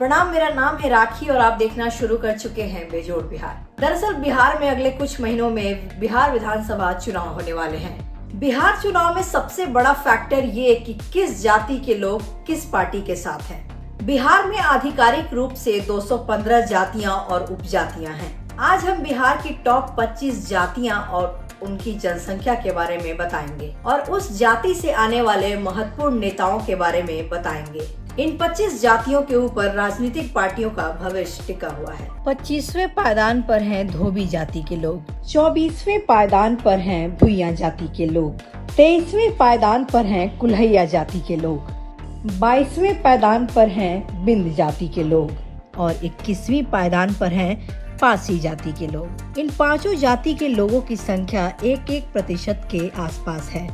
प्रणाम, मेरा नाम है राखी और आप देखना शुरू कर चुके हैं बेजोड़ बिहार। दरअसल बिहार में अगले कुछ महीनों में बिहार विधानसभा चुनाव होने वाले हैं। बिहार चुनाव में सबसे बड़ा फैक्टर ये कि किस जाति के लोग किस पार्टी के साथ हैं। बिहार में आधिकारिक रूप से 215 जातियां और उपजातियां हैं। आज हम बिहार की टॉप 25 जातियां और उनकी जनसंख्या के बारे में बताएंगे और उस जाति से आने वाले महत्वपूर्ण नेताओं के बारे में बताएंगे। इन 25 जातियों के ऊपर राजनीतिक पार्टियों का भविष्य टिका हुआ है। 25वें पायदान पर हैं धोबी जाति के लोग, 24वें पायदान पर हैं भुइयां जाति के लोग, 23वें पायदान पर हैं कुल्हैया जाति के लोग, 22वें पायदान पर हैं बिंद जाति के लोग और 21वीं पायदान पर हैं पासी जाति के लोग। इन पांचों जाति के लोगों की संख्या 1% के आसपास है।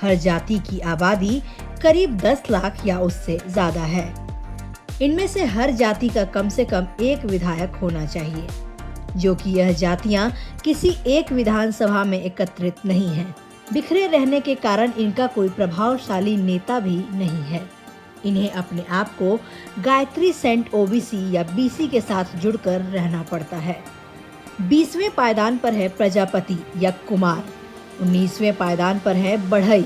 हर जाति की आबादी करीब 10 लाख या उससे ज्यादा है। इनमें से हर जाति का कम से कम एक विधायक होना चाहिए, जो कि यह जातियां किसी एक विधानसभा में एकत्रित नहीं हैं। बिखरे रहने के कारण इनका कोई प्रभावशाली नेता भी नहीं है। इन्हें अपने आप को गायत्री सेंट ओबीसी या बीसी के साथ जुड़कर रहना पड़ता है। 20वें पायदान पर है प्रजापति या कुमार, 19वें पायदान पर है बढ़ई,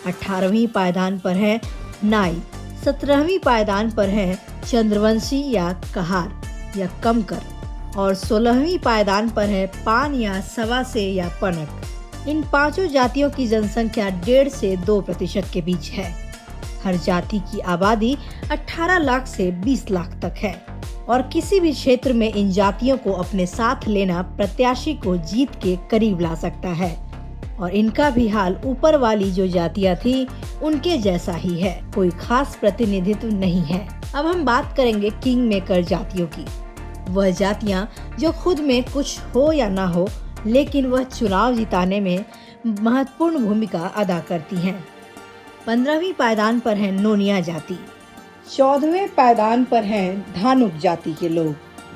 18वीं पायदान पर है नाई, 17वीं पायदान पर है चंद्रवंशी या कहार या कमकर और 16वीं पायदान पर है पान या सवासे या पनक। इन पांचों जातियों की जनसंख्या 1.5 से 2% के बीच है। हर जाति की आबादी 18 लाख से 20 लाख तक है और किसी भी क्षेत्र में इन जातियों को अपने साथ लेना प्रत्याशी को जीत के करीब ला सकता है और इनका भी हाल ऊपर वाली जो जातियां थी उनके जैसा ही है, कोई खास प्रतिनिधित्व नहीं है। अब हम बात करेंगे किंग मेकर जातियों की। वह जातियां जो खुद में कुछ हो या ना हो, लेकिन वह चुनाव जिताने में महत्वपूर्ण भूमिका अदा करती हैं। 15वीं पायदान पर है नोनिया जाति, 14वें पायदान पर हैं धानुक जाति के लोग,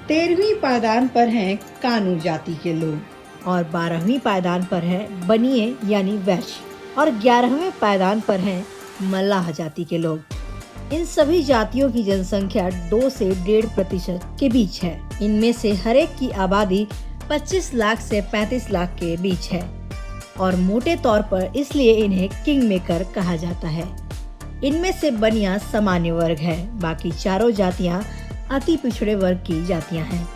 13वीं पायदान पर हैं कानू जाति के लोग और 12वीं पायदान पर है बनिए यानी वैश्य और 11वें पायदान पर हैं मल्लाह जाति के लोग। इन सभी जातियों की जनसंख्या 2 से 1.5% के बीच है। इनमें से हर एक की आबादी 25 लाख से 35 लाख के बीच है और मोटे तौर पर इसलिए इन्हें किंग मेकर कहा जाता है। इनमें से बनिया सामान्य वर्ग है, बाकी चारों जातियां अति पिछड़े वर्ग की जातियां हैं।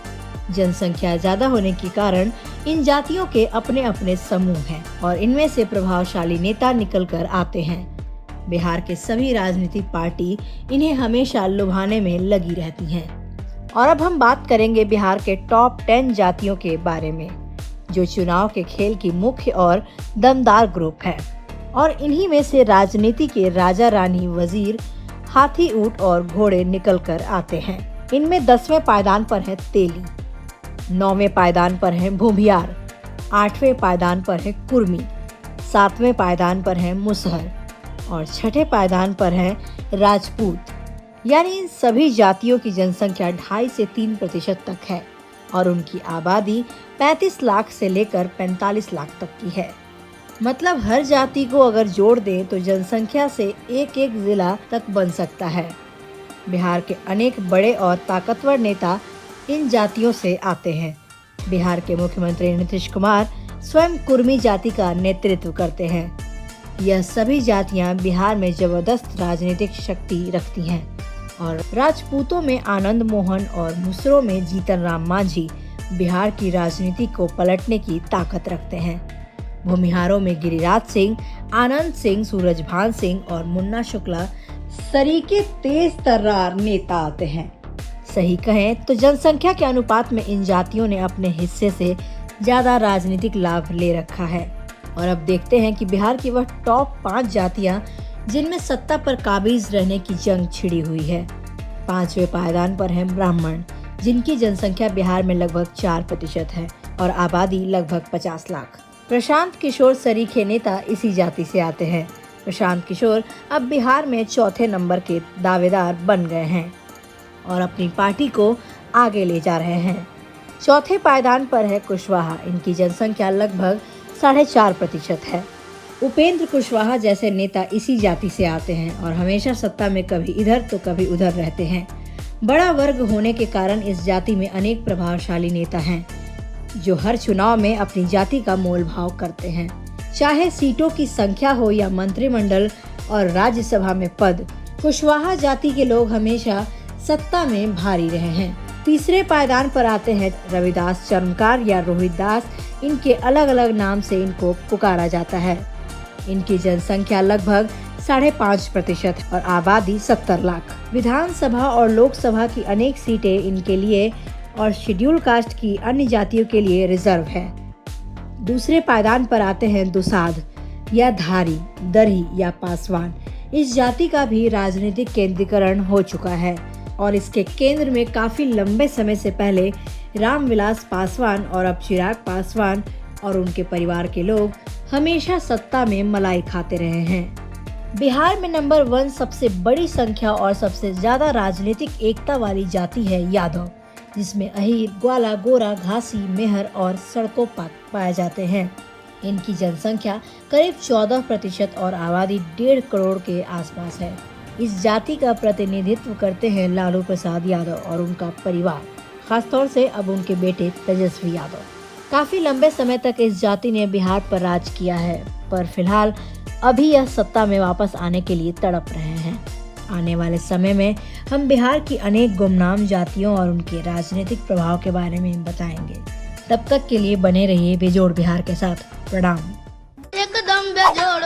जनसंख्या ज्यादा होने के कारण इन जातियों के अपने अपने समूह हैं और इनमें से प्रभावशाली नेता निकलकर आते हैं। बिहार के सभी राजनीतिक पार्टी इन्हें हमेशा लुभाने में लगी रहती हैं। और अब हम बात करेंगे बिहार के टॉप 10 जातियों के बारे में, जो चुनाव के खेल की मुख्य और दमदार ग्रुप है और इन्हीं में से राजनीति के राजा रानी वजीर हाथी ऊंट और घोड़े निकल कर आते हैं। इनमें 10वें पायदान पर है तेली, 9वें पायदान पर है भूमियार, 8वें पायदान पर है कुर्मी, 7वें पायदान पर है मुसहर और 6ठे पायदान पर है राजपूत। यानी इन सभी जातियों की जनसंख्या 2.5 से 3% तक है और उनकी आबादी 35 लाख से लेकर 45 लाख तक की है। मतलब हर जाति को अगर जोड़ दें तो जनसंख्या से एक एक जिला तक बन सकता है। बिहार के अनेक बड़े और ताकतवर नेता इन जातियों से आते हैं। बिहार के मुख्यमंत्री नीतीश कुमार स्वयं कुर्मी जाति का नेतृत्व करते हैं। यह सभी जातियां बिहार में जबरदस्त राजनीतिक शक्ति रखती हैं और राजपूतों में आनंद मोहन और मुसरों में जीतन राम मांझी बिहार की राजनीति को पलटने की ताकत रखते हैं। भूमिहारों में गिरिराज सिंह, आनंद सिंह, सूरजभान सिंह और मुन्ना शुक्ला सरीके तेज तर्रार नेता आते हैं। सही कहें तो जनसंख्या के अनुपात में इन जातियों ने अपने हिस्से से ज्यादा राजनीतिक लाभ ले रखा है। और अब देखते हैं कि बिहार की वह टॉप 5 जातियां जिनमें सत्ता पर काबिज रहने की जंग छिड़ी हुई है। 5वें पायदान पर हैं ब्राह्मण, जिनकी जनसंख्या बिहार में लगभग 4% है और आबादी लगभग 50 लाख। प्रशांत किशोर सरीखे नेता इसी जाति से आते हैं। प्रशांत किशोर अब बिहार में 4थे नंबर के दावेदार बन गए हैं और अपनी पार्टी को आगे ले जा रहे हैं। 4थे पायदान पर है कुशवाहा, इनकी जनसंख्या लगभग 4.5% है। उपेंद्र कुशवाहा जैसे नेता इसी जाति से आते हैं और हमेशा सत्ता में कभी इधर तो कभी उधर रहते हैं। बड़ा वर्ग होने के कारण इस जाति में अनेक प्रभावशाली नेता हैं जो हर चुनाव में अपनी जाति का मोल भाव करते हैं। चाहे सीटों की संख्या हो या मंत्रिमंडल और राज्यसभा में पद, कुशवाहा जाति के लोग हमेशा सत्ता में भारी रहे हैं। तीसरे पायदान पर आते हैं रविदास चर्मकार या रोहितदास। इनके अलग अलग नाम से इनको पुकारा जाता है। इनकी जनसंख्या लगभग 5.5% और आबादी 70 लाख। विधानसभा और लोकसभा की अनेक सीटें इनके लिए और शेड्यूल कास्ट की अन्य जातियों के लिए रिजर्व है। दूसरे पायदान पर आते हैं दुसाध या धारी, दरही या पासवान। इस जाति का भी राजनीतिक केंद्रीकरण हो चुका है और इसके केंद्र में काफी लंबे समय से पहले रामविलास पासवान और अब चिराग पासवान और उनके परिवार के लोग हमेशा सत्ता में मलाई खाते रहे हैं। बिहार में नंबर 1 सबसे बड़ी संख्या और सबसे ज्यादा राजनीतिक एकता वाली जाति है यादव, जिसमें अहीर, ग्वाला, गोरा, घासी, मेहर और सड़कों पाए जाते हैं। इनकी जनसंख्या करीब 14% और आबादी 1.5 करोड़ के आसपास है। इस जाति का प्रतिनिधित्व करते हैं लालू प्रसाद यादव और उनका परिवार, खासतौर से अब उनके बेटे तेजस्वी यादव। काफी लंबे समय तक इस जाति ने बिहार पर राज किया है, पर फिलहाल अभी यह सत्ता में वापस आने के लिए तड़प रहे हैं। आने वाले समय में हम बिहार की अनेक गुमनाम जातियों और उनके राजनीतिक प्रभाव के बारे में बताएंगे। तब तक के लिए बने रहिए बेजोड़ बिहार के साथ। प्रणाम। एकदम बेजोड़